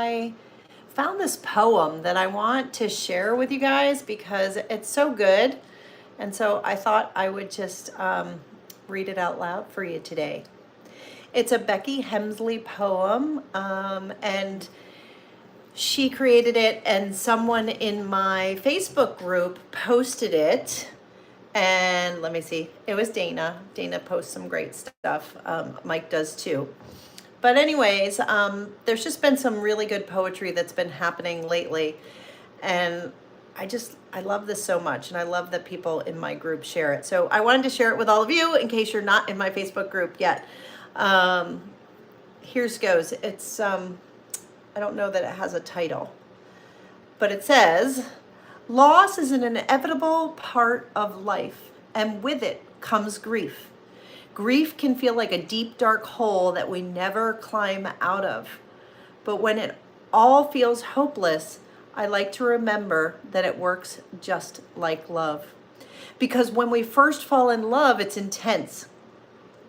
I found this poem that I want to share with you guys because it's so good. And so I thought I would just read it out loud for you today. It's a Becky Hemsley poem, and she created it, and someone in my Facebook group posted it. And let me see, it was Dana. Dana posts some great stuff. Mike does too. But anyways, there's just been some really good poetry that's been happening lately. And I love this so much. And I love that people in my group share it. So I wanted to share it with all of you in case you're not in my Facebook group yet. Here's goes. It's, I don't know that it has a title, but it says, loss is an inevitable part of life, and with it comes grief. Grief can feel like a deep, dark hole that we never climb out of. But when it all feels hopeless, I like to remember that it works just like love. Because when we first fall in love, it's intense.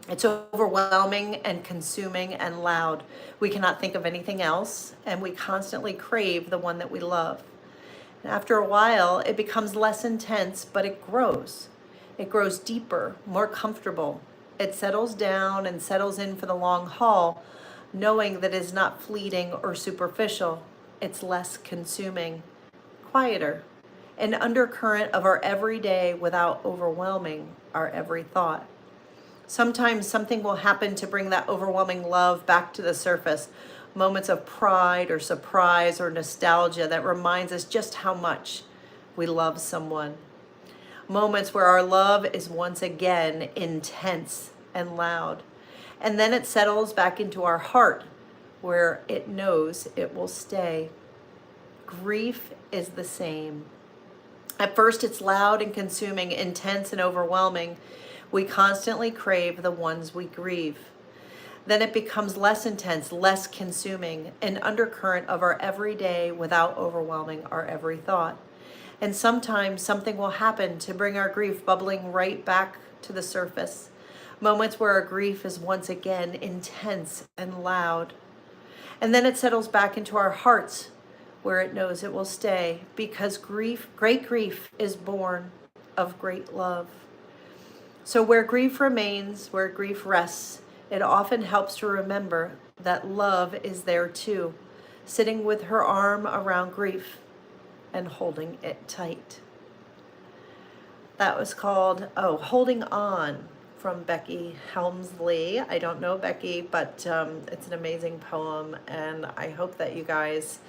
It's overwhelming and consuming and loud. We cannot think of anything else, and we constantly crave the one that we love. And after a while, it becomes less intense, but it grows. It grows deeper, more comfortable. It settles down and settles in for the long haul, knowing that it is not fleeting or superficial. It's less consuming, quieter, an undercurrent of our everyday without overwhelming our every thought. Sometimes something will happen to bring that overwhelming love back to the surface. Moments of pride or surprise or nostalgia that reminds us just how much we love someone. Moments where our love is once again intense and loud. And then it settles back into our heart where it knows it will stay. Grief is the same. At first it's loud and consuming, intense and overwhelming. We constantly crave the ones we grieve. Then it becomes less intense, less consuming, an undercurrent of our everyday without overwhelming our every thought. And sometimes something will happen to bring our grief bubbling right back to the surface. Moments where our grief is once again intense and loud. And then it settles back into our hearts where it knows it will stay, because great grief is born of great love. So where grief remains, where grief rests, it often helps to remember that love is there too, sitting with her arm around grief and holding it tight. That was called, Holding On, from Becky Hemsley. I don't know Becky, but it's an amazing poem, and I hope that you guys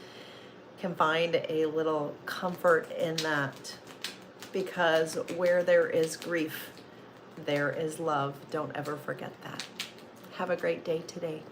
can find a little comfort in that, because where there is grief, there is love. Don't ever forget that. Have a great day today.